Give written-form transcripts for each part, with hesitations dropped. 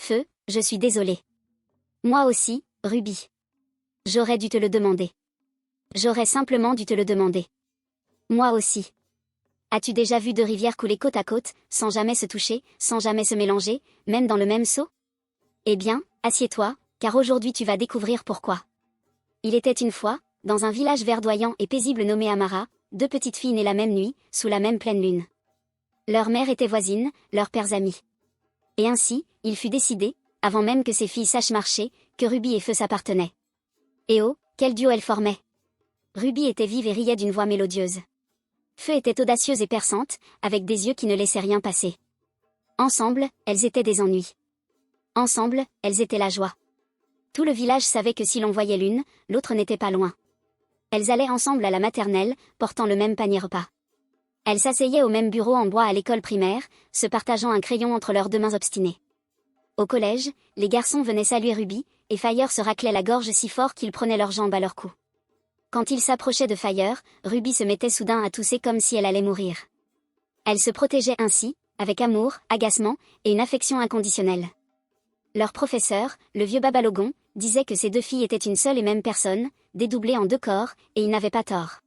Feu, je suis désolé. Moi aussi, Ruby. J'aurais dû te le demander. J'aurais simplement dû te le demander. Moi aussi. As-tu déjà vu deux rivières couler côte à côte, sans jamais se toucher, sans jamais se mélanger, même dans le même seau? Eh bien, assieds-toi, car aujourd'hui tu vas découvrir pourquoi. Il était une fois, dans un village verdoyant et paisible nommé Amara, deux petites filles nées la même nuit, sous la même pleine lune. Leur mère était voisine, leurs pères amis. Et ainsi, il fut décidé, avant même que ces filles sachent marcher, que Ruby et Feu s'appartenaient. Et oh, quel duo elles formaient! Ruby était vive et riait d'une voix mélodieuse. Feu était audacieuse et perçante, avec des yeux qui ne laissaient rien passer. Ensemble, elles étaient des ennuis. Ensemble, elles étaient la joie. Tout le village savait que si l'on voyait l'une, l'autre n'était pas loin. Elles allaient ensemble à la maternelle, portant le même panier repas. Elles s'asseyaient au même bureau en bois à l'école primaire, se partageant un crayon entre leurs deux mains obstinées. Au collège, les garçons venaient saluer Ruby, et Fire se raclait la gorge si fort qu'ils prenaient leurs jambes à leur cou. Quand il s'approchait de Fire, Ruby se mettait soudain à tousser comme si elle allait mourir. Elle se protégeait ainsi, avec amour, agacement, et une affection inconditionnelle. Leur professeur, le vieux Babalogon, disait que ces deux filles étaient une seule et même personne, dédoublées en deux corps, et il n'avait pas tort.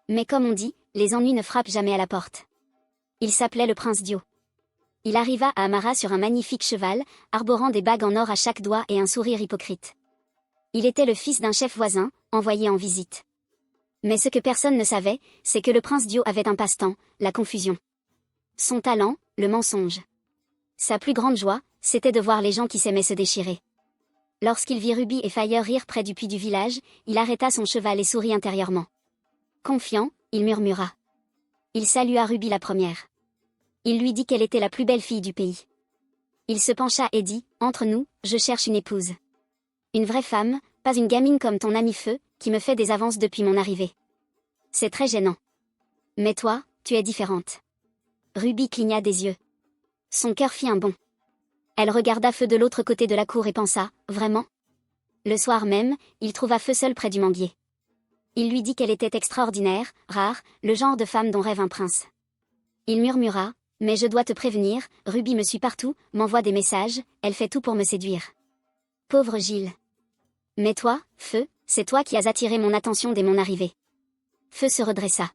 Mais comme on dit, les ennuis ne frappent jamais à la porte. Il s'appelait le prince Dio. Il arriva à Amara sur un magnifique cheval, arborant des bagues en or à chaque doigt et un sourire hypocrite. Il était le fils d'un chef voisin, envoyé en visite. Mais ce que personne ne savait, c'est que le prince Dio avait un passe-temps, la confusion. Son talent, le mensonge. Sa plus grande joie, c'était de voir les gens qui s'aimaient se déchirer. Lorsqu'il vit Ruby et Fire rire près du puits du village, il arrêta son cheval et sourit intérieurement. Confiant, il murmura. Il salua Ruby la première. Il lui dit qu'elle était la plus belle fille du pays. Il se pencha et dit, « Entre nous, je cherche une épouse. Une vraie femme, pas une gamine comme ton ami Feu, qui me fait des avances depuis mon arrivée. C'est très gênant. Mais toi, tu es différente. » Ruby cligna des yeux. Son cœur fit un bond. Elle regarda Feu de l'autre côté de la cour et pensa, « Vraiment ?» Le soir même, il trouva Feu seul près du manguier. Il lui dit qu'elle était extraordinaire, rare, le genre de femme dont rêve un prince. Il murmura, « Mais je dois te prévenir, Ruby me suit partout, m'envoie des messages, elle fait tout pour me séduire. » Pauvre Gilles. Mais toi, Feu, c'est toi qui as attiré mon attention dès mon arrivée. Feu se redressa.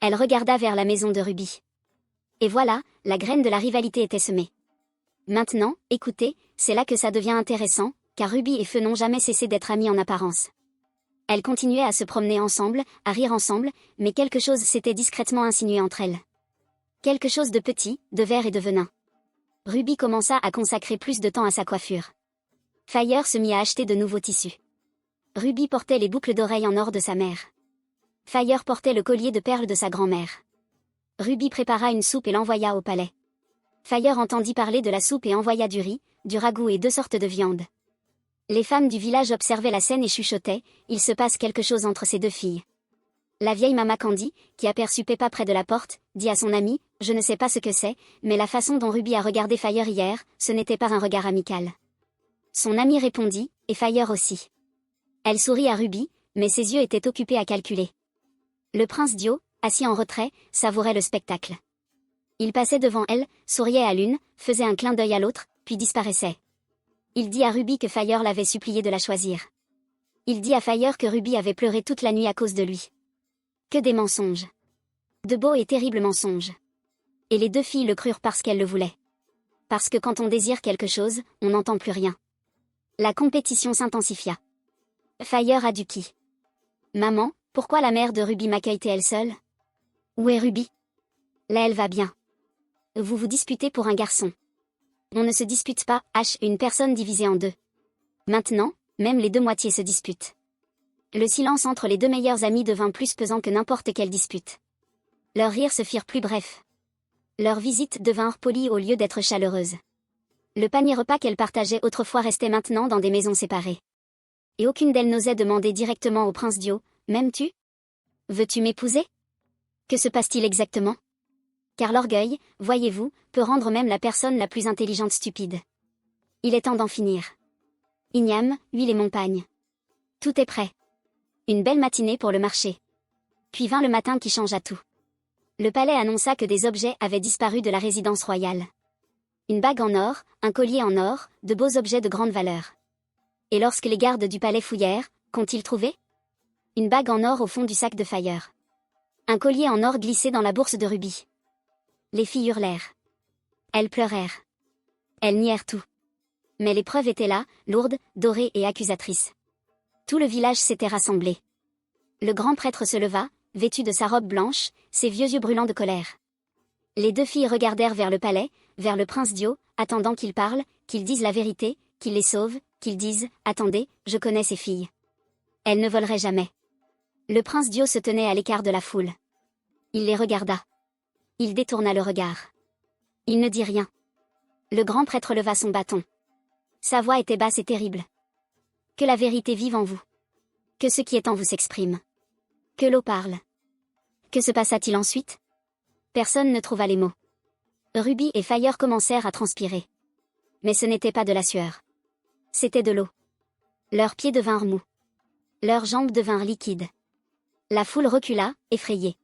Elle regarda vers la maison de Ruby. Et voilà, la graine de la rivalité était semée. Maintenant, écoutez, c'est là que ça devient intéressant, car Ruby et Feu n'ont jamais cessé d'être amis en apparence. Elles continuaient à se promener ensemble, à rire ensemble, mais quelque chose s'était discrètement insinué entre elles. Quelque chose de petit, de vert et de venin. Ruby commença à consacrer plus de temps à sa coiffure. Fire se mit à acheter de nouveaux tissus. Ruby portait les boucles d'oreilles en or de sa mère. Fire portait le collier de perles de sa grand-mère. Ruby prépara une soupe et l'envoya au palais. Fire entendit parler de la soupe et envoya du riz, du ragoût et 2 sortes de viande. Les femmes du village observaient la scène et chuchotaient, il se passe quelque chose entre ces deux filles. La vieille Mama Candy, qui aperçut Peppa près de la porte, dit à son amie, « Je ne sais pas ce que c'est, mais la façon dont Ruby a regardé Fire hier, ce n'était pas un regard amical. » Son amie répondit, « Et Fire aussi. » Elle sourit à Ruby, mais ses yeux étaient occupés à calculer. Le prince Dio, assis en retrait, savourait le spectacle. Il passait devant elle, souriait à l'une, faisait un clin d'œil à l'autre, puis disparaissait. Il dit à Ruby que Fire l'avait supplié de la choisir. Il dit à Fire que Ruby avait pleuré toute la nuit à cause de lui. Que des mensonges. De beaux et terribles mensonges. Et les deux filles le crurent parce qu'elles le voulaient. Parce que quand on désire quelque chose, on n'entend plus rien. La compétition s'intensifia. Fire a du qui. Maman, pourquoi la mère de Ruby m'accueille-t-elle seule? Où est Ruby? Là elle va bien. Vous vous disputez pour un garçon. On ne se dispute pas, une personne divisée en deux. Maintenant, même les deux moitiés se disputent. Le silence entre les deux meilleurs amis devint plus pesant que n'importe quelle dispute. Leurs rires se firent plus brefs. Leurs visites devinrent polies au lieu d'être chaleureuses. Le panier repas qu'elles partageaient autrefois restait maintenant dans des maisons séparées. Et aucune d'elles n'osait demander directement au prince Dio, « M'aimes-tu? Veux-tu m'épouser? » Que se passe-t-il exactement? Car l'orgueil, voyez-vous, peut rendre même la personne la plus intelligente stupide. Il est temps d'en finir. Igname, huile et montagne. Tout est prêt. Une belle matinée pour le marché. Puis vint le matin qui changea tout. Le palais annonça que des objets avaient disparu de la résidence royale. Une bague en or, un collier en or, de beaux objets de grande valeur. Et lorsque les gardes du palais fouillèrent, qu'ont-ils trouvé? Une bague en or au fond du sac de Fire. Un collier en or glissé dans la bourse de rubis. Les filles hurlèrent. Elles pleurèrent. Elles nièrent tout. Mais les preuves étaient là, lourdes, dorées et accusatrices. Tout le village s'était rassemblé. Le grand prêtre se leva, vêtu de sa robe blanche, ses vieux yeux brûlants de colère. Les deux filles regardèrent vers le palais, vers le prince Dio, attendant qu'il parle, qu'il dise la vérité, qu'il les sauve, qu'il dise « Attendez, je connais ces filles. Elles ne voleraient jamais. » Le prince Dio se tenait à l'écart de la foule. Il les regarda. Il détourna le regard. Il ne dit rien. Le grand prêtre leva son bâton. Sa voix était basse et terrible. Que la vérité vive en vous. Que ce qui est en vous s'exprime. Que l'eau parle. Que se passa-t-il ensuite? Personne ne trouva les mots. Ruby et Fire commencèrent à transpirer. Mais ce n'était pas de la sueur. C'était de l'eau. Leurs pieds devinrent mous. Leurs jambes devinrent liquides. La foule recula, effrayée.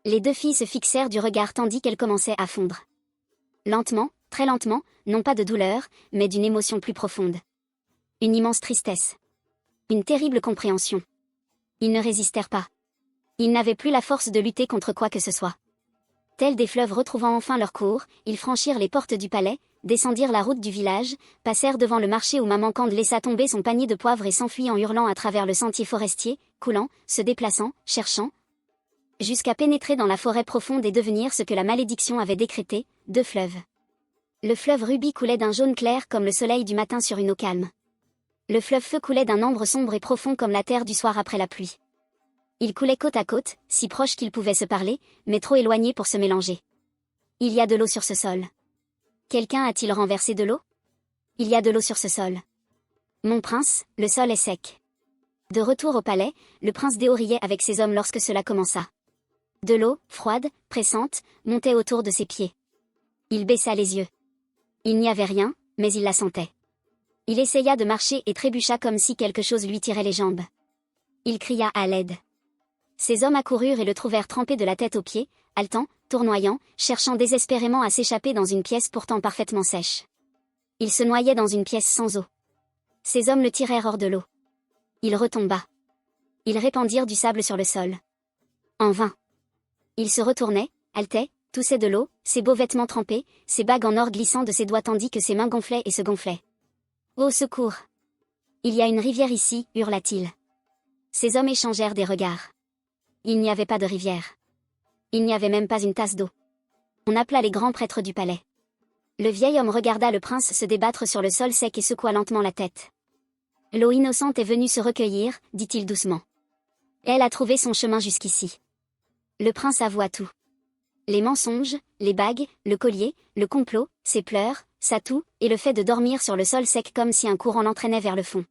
Les deux filles se fixèrent du regard tandis qu'elles commençaient à fondre. Lentement, très lentement, non pas de douleur, mais d'une émotion plus profonde. Une immense tristesse. Une terrible compréhension. Ils ne résistèrent pas. Ils n'avaient plus la force de lutter contre quoi que ce soit. Tels des fleuves retrouvant enfin leur cours, ils franchirent les portes du palais, descendirent la route du village, passèrent devant le marché où Maman Cande laissa tomber son panier de poivre et s'enfuit en hurlant à travers le sentier forestier, coulant, se déplaçant, cherchant, jusqu'à pénétrer dans la forêt profonde et devenir ce que la malédiction avait décrété, deux fleuves. Le fleuve Ruby coulait d'un jaune clair comme le soleil du matin sur une eau calme. Le fleuve Feu coulait d'un ambre sombre et profond comme la terre du soir après la pluie. Ils coulaient côte à côte, si proches qu'ils pouvaient se parler, mais trop éloignés pour se mélanger. Il y a de l'eau sur ce sol. Quelqu'un a-t-il renversé de l'eau? Il y a de l'eau sur ce sol. Mon prince, le sol est sec. De retour au palais, le prince Déo riait avec ses hommes lorsque cela commença. De l'eau, froide, pressante, montait autour de ses pieds. Il baissa les yeux. Il n'y avait rien, mais il la sentait. Il essaya de marcher et trébucha comme si quelque chose lui tirait les jambes. Il cria à l'aide. Ses hommes accoururent et le trouvèrent trempé de la tête aux pieds, haletant, tournoyant, cherchant désespérément à s'échapper dans une pièce pourtant parfaitement sèche. Il se noyait dans une pièce sans eau. Ses hommes le tirèrent hors de l'eau. Il retomba. Ils répandirent du sable sur le sol. En vain. Il se retournait, haletait, toussait de l'eau, ses beaux vêtements trempés, ses bagues en or glissant de ses doigts tandis que ses mains gonflaient et se gonflaient. Au secours! Il y a une rivière ici, hurla-t-il. Ces hommes échangèrent des regards. Il n'y avait pas de rivière. Il n'y avait même pas une tasse d'eau. On appela les grands prêtres du palais. Le vieil homme regarda le prince se débattre sur le sol sec et secoua lentement la tête. L'eau innocente est venue se recueillir, dit-il doucement. Elle a trouvé son chemin jusqu'ici. Le prince avoua tout. Les mensonges, les bagues, le collier, le complot, ses pleurs, sa toux, et le fait de dormir sur le sol sec comme si un courant l'entraînait vers le fond.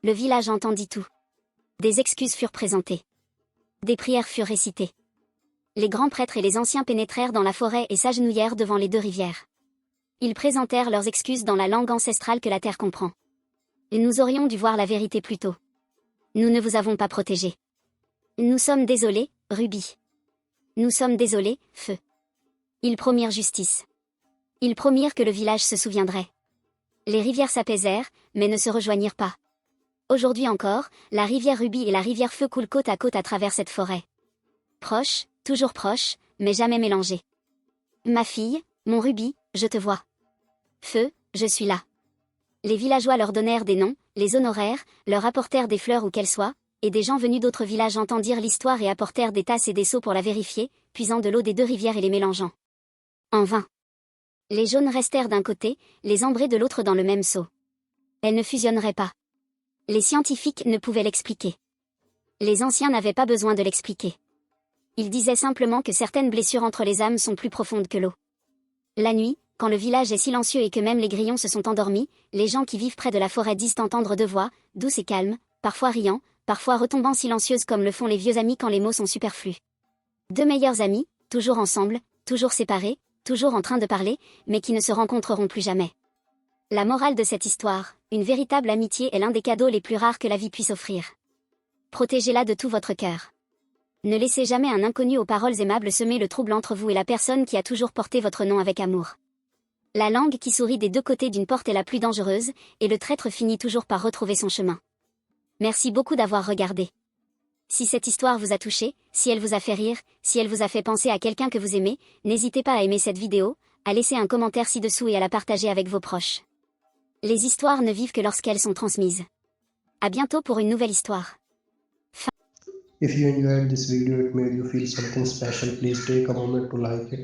Le village entendit tout. Des excuses furent présentées. Des prières furent récitées. Les grands prêtres et les anciens pénétrèrent dans la forêt et s'agenouillèrent devant les deux rivières. Ils présentèrent leurs excuses dans la langue ancestrale que la terre comprend. Et nous aurions dû voir la vérité plus tôt. Nous ne vous avons pas protégé. Nous sommes désolés, Ruby. Nous sommes désolés, Feu. Ils promirent justice. Ils promirent que le village se souviendrait. Les rivières s'apaisèrent, mais ne se rejoignirent pas. Aujourd'hui encore, la rivière Ruby et la rivière Feu coulent côte à côte à travers cette forêt. Proches, toujours proches, mais jamais mélangés. Ma fille, mon Ruby, je te vois. Feu, je suis là. Les villageois leur donnèrent des noms, les honorèrent, leur apportèrent des fleurs où qu'elles soient, et des gens venus d'autres villages entendirent l'histoire et apportèrent des tasses et des seaux pour la vérifier, puisant de l'eau des deux rivières et les mélangeant. En vain. Les jaunes restèrent d'un côté, les ambrées de l'autre dans le même seau. Elles ne fusionneraient pas. Les scientifiques ne pouvaient l'expliquer. Les anciens n'avaient pas besoin de l'expliquer. Ils disaient simplement que certaines blessures entre les âmes sont plus profondes que l'eau. La nuit, quand le village est silencieux et que même les grillons se sont endormis, les gens qui vivent près de la forêt disent entendre deux voix, douces et calmes, parfois riant, parfois retombant silencieuses comme le font les vieux amis quand les mots sont superflus. Deux meilleurs amis, toujours ensemble, toujours séparés, toujours en train de parler, mais qui ne se rencontreront plus jamais. La morale de cette histoire, une véritable amitié est l'un des cadeaux les plus rares que la vie puisse offrir. Protégez-la de tout votre cœur. Ne laissez jamais un inconnu aux paroles aimables semer le trouble entre vous et la personne qui a toujours porté votre nom avec amour. La langue qui sourit des deux côtés d'une porte est la plus dangereuse, et le traître finit toujours par retrouver son chemin. Merci beaucoup d'avoir regardé. Si cette histoire vous a touché, si elle vous a fait rire, si elle vous a fait penser à quelqu'un que vous aimez, n'hésitez pas à aimer cette vidéo, à laisser un commentaire ci-dessous et à la partager avec vos proches. Les histoires ne vivent que lorsqu'elles sont transmises. À bientôt pour une nouvelle histoire. If you enjoyed this video, it made you feel something special, please take a moment to like it.